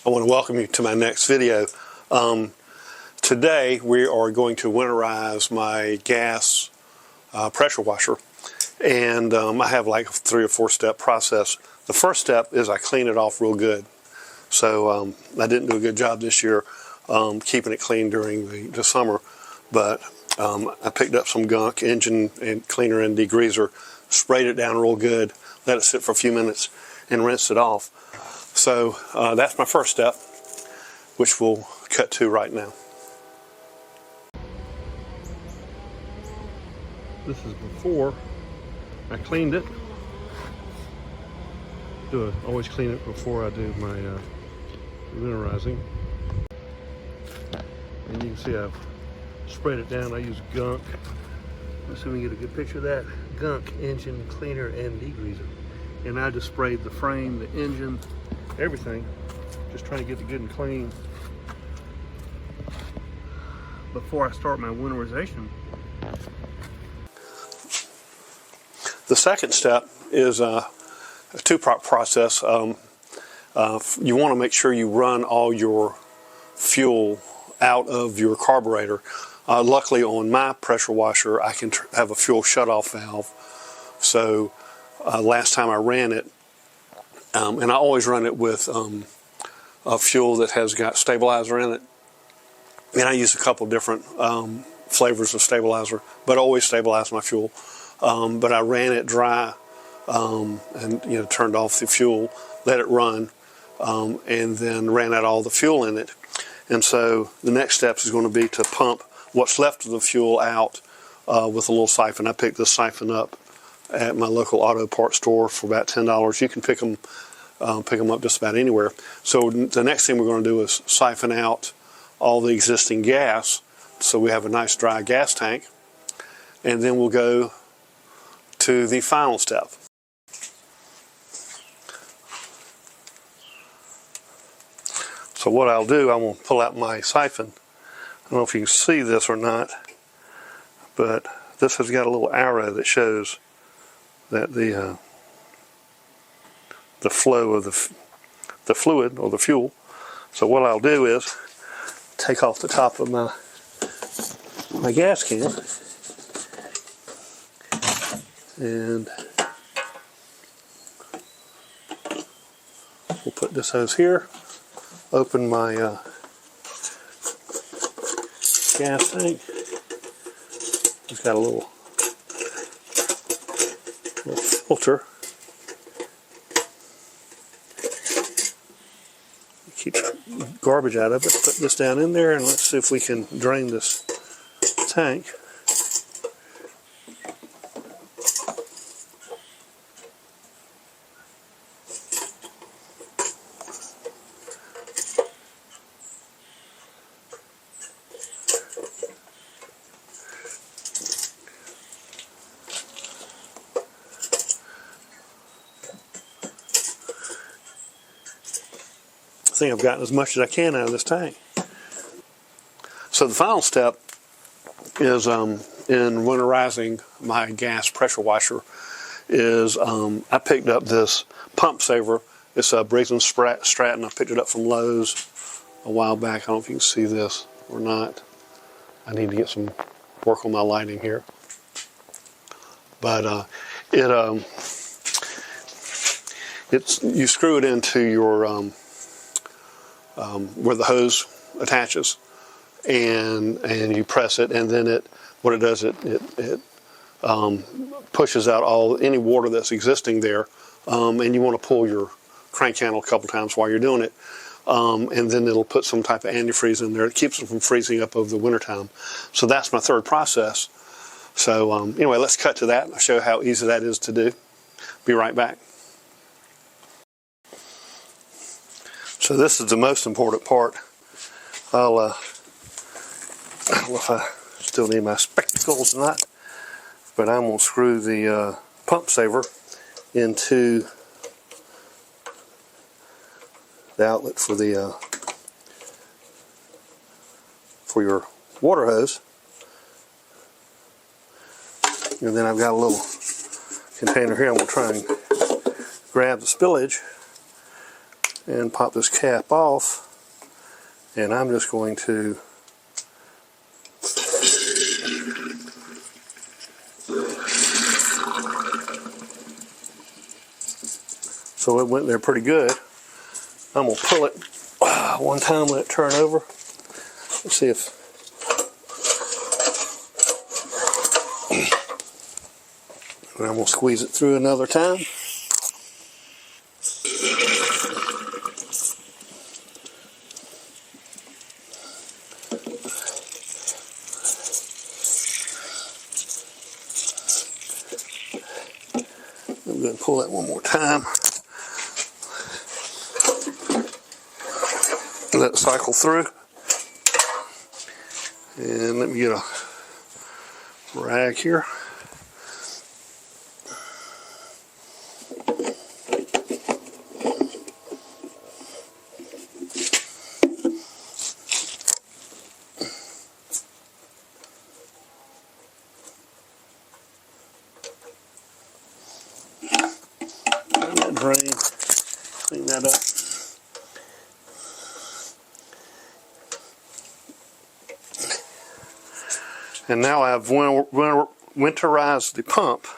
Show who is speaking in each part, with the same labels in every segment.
Speaker 1: I want to welcome you to my next video. Today we are going to winterize my gas pressure washer, and I have like a 3 or 4 step process. The first step is I clean it off real good. So I didn't do a good job this year keeping it clean during the summer, but I picked up some gunk, engine and cleaner and degreaser, sprayed it down real good, let it sit for a few minutes, and rinsed it off. So that's my first step, which we'll cut to right now. This is before I cleaned it. Always clean it before I do my winterizing. And you can see I've sprayed it down. I use gunk. Let's see if we can get a good picture of that. Gunk, engine cleaner, and degreaser. And I just sprayed the frame, the engine, everything. Just trying to get it good and clean before I start my winterization. The second step is a two-part process. You want to make sure you run all your fuel out of your carburetor. Luckily on my pressure washer I can have a fuel shutoff valve. So last time I ran it, and I always run it with a fuel that has got stabilizer in it. And I use a couple different flavors of stabilizer, but I always stabilize my fuel. But I ran it dry and turned off the fuel, let it run, and then ran out all the fuel in it. And so the next step is going to be to pump what's left of the fuel out with a little siphon. I picked this siphon up at my local auto parts store for about $10. You can pick them up just about anywhere. So the next thing we're going to do is siphon out all the existing gas so we have a nice dry gas tank, and then we'll go to the final step. So what I'll do, I'm going to pull out my siphon. I don't know if you can see this or not, but this has got a little arrow that shows that the flow of the fluid or the fuel. So what I'll do is take off the top of my gas can, and we'll put this hose here, open my gas tank. It's got a little filter. Keep garbage out of it. Put this down in there, and let's see if we can drain this tank. I think I've gotten as much as I can out of this tank. So the final step is in winterizing my gas pressure washer is I picked up this pump saver. It's a Briggs and Stratton. I picked it up from Lowe's a while back. I don't know if you can see this or not. I need to get some work on my lighting here. But you screw it into your where the hose attaches, and you press it, and then what it does, it pushes out any water that's existing there, and you want to pull your crank handle a couple times while you're doing it, and then it'll put some type of antifreeze in there. It keeps it from freezing up over the wintertime. So that's my third process. So anyway, let's cut to that and I'll show you how easy that is to do. Be right back. So this is the most important part. I don't know if I still need my spectacles or not, but I'm going to screw the pump saver into the outlet for your water hose. And then I've got a little container here. I'm going to try and grab the spillage and pop this cap off, and I'm just going to so it went there pretty good. I'm going to pull it one time, let it turn over. Let's see if and I'm going to squeeze it through another time. I'm going to pull that one more time. Let it cycle through. And let me get a rag here. Let that drain, clean that up. And now I've winterized the pump,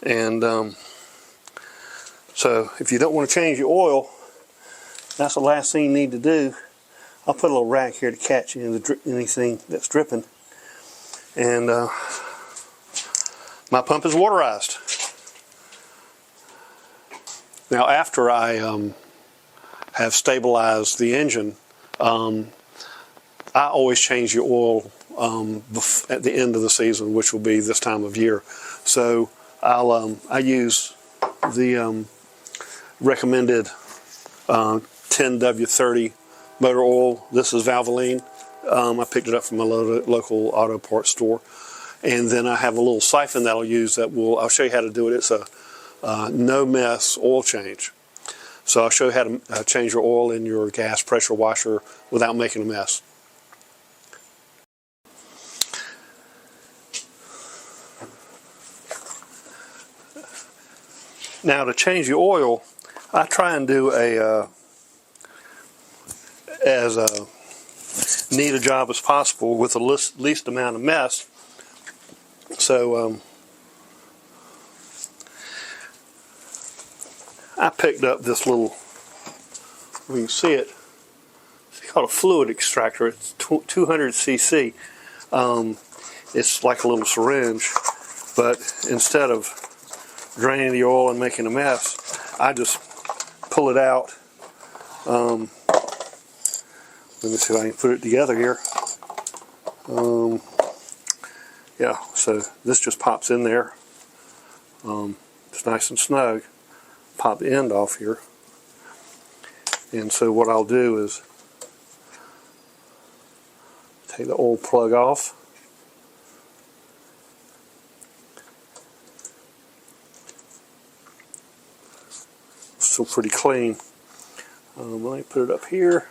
Speaker 1: and so if you don't want to change your oil, that's the last thing you need to do. I'll put a little rag here to catch anything that's dripping, and my pump is waterized. Now after I have stabilized the engine, I always change the oil at the end of the season, which will be this time of year. So I use the recommended 10W30 motor oil. This is Valvoline. I picked it up from a local auto parts store, and then I have a little siphon that I'll use I'll show you how to do it. It's a no mess oil change. So I'll show you how to change your oil in your gas pressure washer without making a mess. Now to change the oil, I try and do as neat a job as possible with the least amount of mess. So I picked up this little, you can see it, it's called a fluid extractor. It's 200 cc. It's like a little syringe, but instead of draining the oil and making a mess, I just pull it out. Let me see if I can put it together here. Yeah, so this just pops in there. It's nice and snug. Pop the end off here. And so what I'll do is take the old plug off. Still pretty clean. Let me put it up here,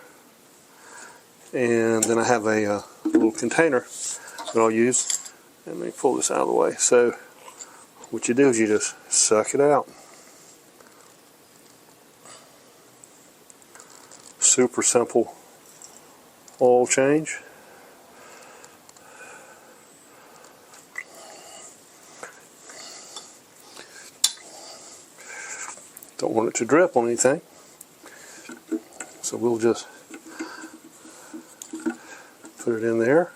Speaker 1: and then I have a little container that I'll use, and let me pull this out of the way. So what you do is you just suck it out. Super simple oil change. Don't want it to drip on anything, so we'll just put it in there.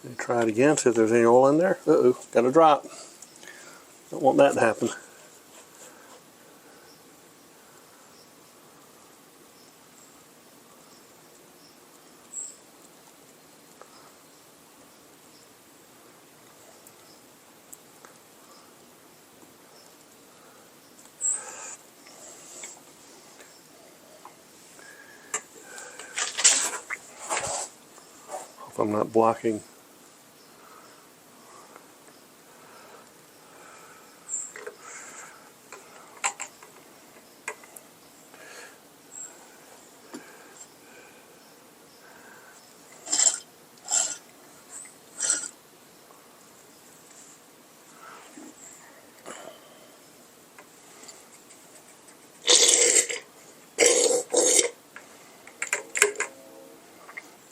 Speaker 1: And try it again, see if there's any oil in there. Uh-oh, got a drop. Don't want that to happen. so I'm not blocking.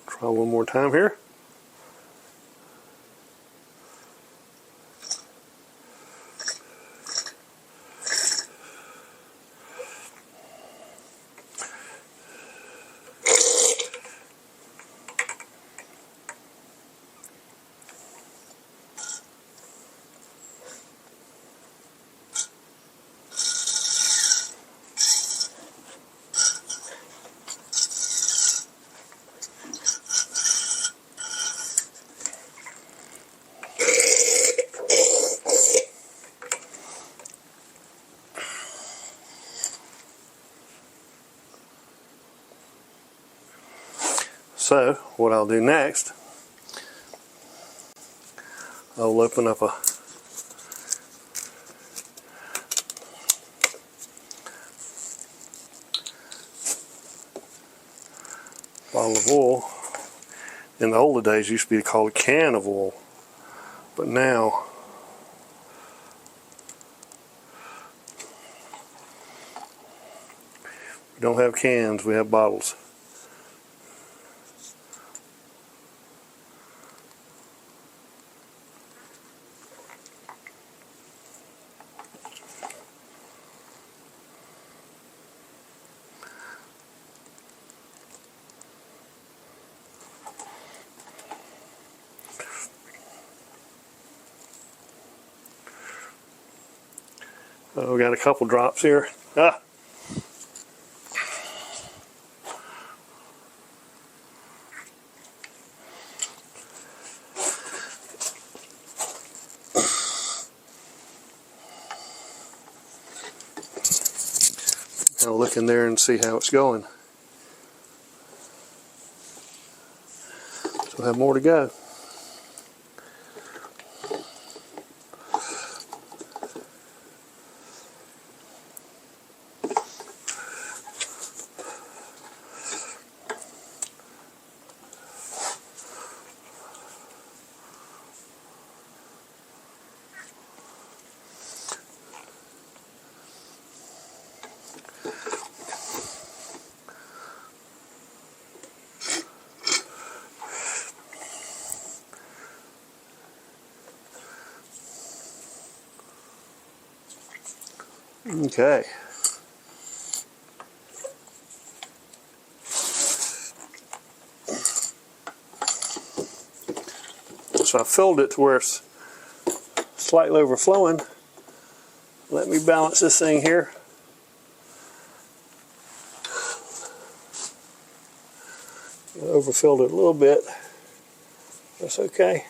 Speaker 1: Try one more time here. So what I'll do next, I'll open up a bottle of oil. In the older days, it used to be called a can of oil, but now we don't have cans, we have bottles. We got a couple drops here. Ah. I'll look in there and see how it's going. So we'll have more to go. Okay. So I filled it to where it's slightly overflowing. Let me balance this thing here. I overfilled it a little bit. That's okay.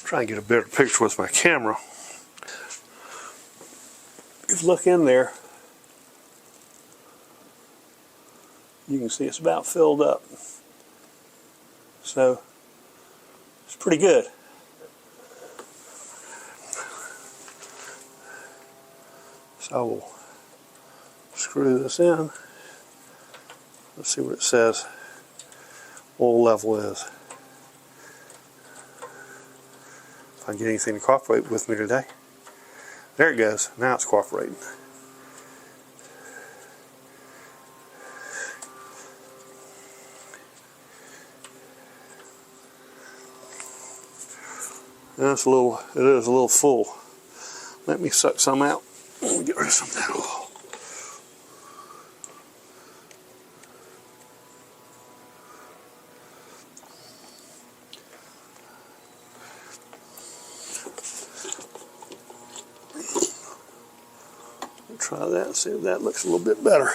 Speaker 1: Try and get a better picture with my camera. If you look in there, you can see it's about filled up. So it's pretty good. So I will screw this in. Let's see what it says oil level is. If I get anything to cooperate with me today. There it goes. Now it's cooperating. That's a little, it is a little full. Let me suck some out. Let me get rid of some of that oil. Try that, see if that looks a little bit better.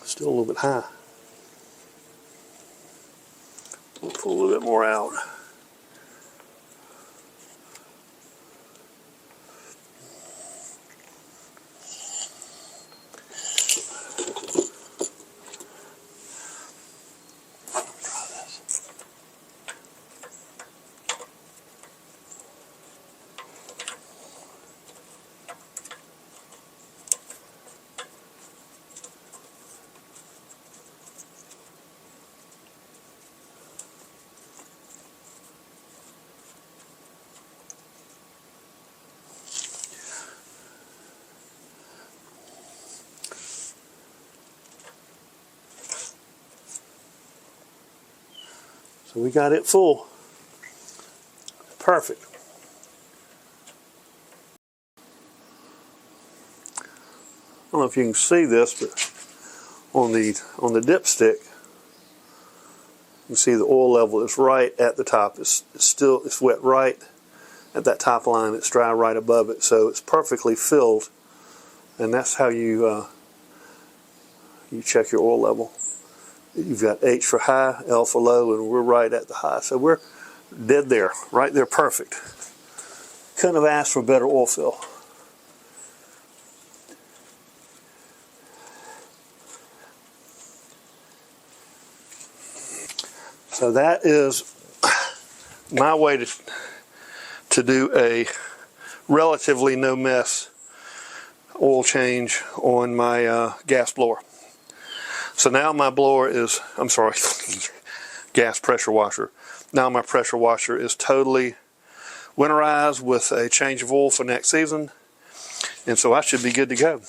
Speaker 1: Still a little bit high. We'll pull a little bit more out. So we got it full. Perfect. I don't know if you can see this, but on the dipstick, you can see the oil level is right at the top. It's wet right at that top line. It's dry right above it, so it's perfectly filled. And that's how you check your oil level. You've got H for high, L for low, and we're right at the high. So we're dead there, right there, perfect. Couldn't have asked for better oil fill. So that is my way to do a relatively no mess oil change on my gas blower. So now my blower is, I'm sorry, gas pressure washer. Now my pressure washer is totally winterized with a change of oil for next season. And so I should be good to go.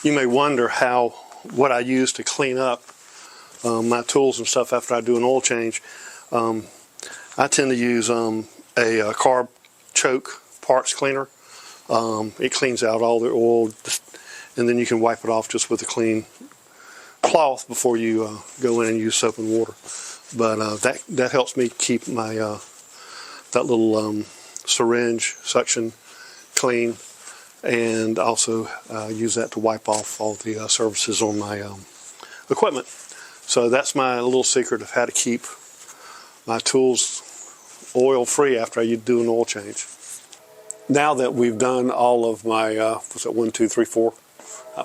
Speaker 1: You may wonder what I use to clean up my tools and stuff after I do an oil change. I tend to use a carb choke parts cleaner. It cleans out all the oil, and then you can wipe it off just with a clean cloth before you go in and use soap and water. But that helps me keep my that little syringe suction clean, and also use that to wipe off all the surfaces on my equipment. So that's my little secret of how to keep my tools oil free after I do an oil change. Now that we've done all of my 1, 2, 3, 4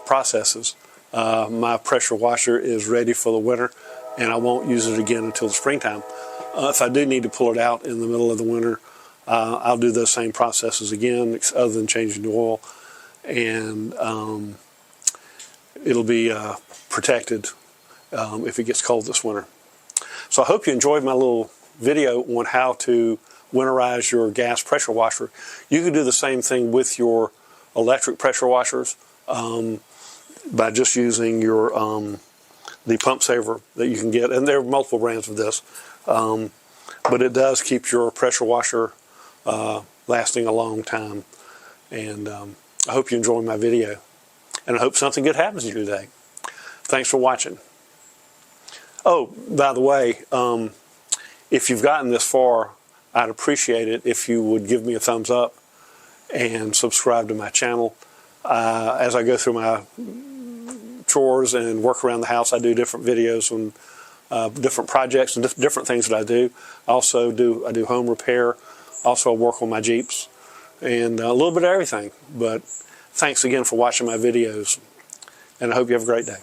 Speaker 1: processes, my pressure washer is ready for the winter, and I won't use it again until the springtime. If I do need to pull it out in the middle of the winter, I'll do those same processes again, other than changing the oil, and it'll be protected if it gets cold this winter. So I hope you enjoyed my little video on how to winterize your gas pressure washer. You can do the same thing with your electric pressure washers by just using your the pump saver that you can get, and there are multiple brands of this, but it does keep your pressure washer lasting a long time. And I hope you enjoyed my video, and I hope something good happens to you today. Thanks for watching. Oh, by the way, if you've gotten this far, I'd appreciate it if you would give me a thumbs up and subscribe to my channel. As I go through my chores and work around the house, I do different videos on different projects and different things that I do. Also I do home repair. Also I work on my Jeeps and a little bit of everything. But thanks again for watching my videos, and I hope you have a great day.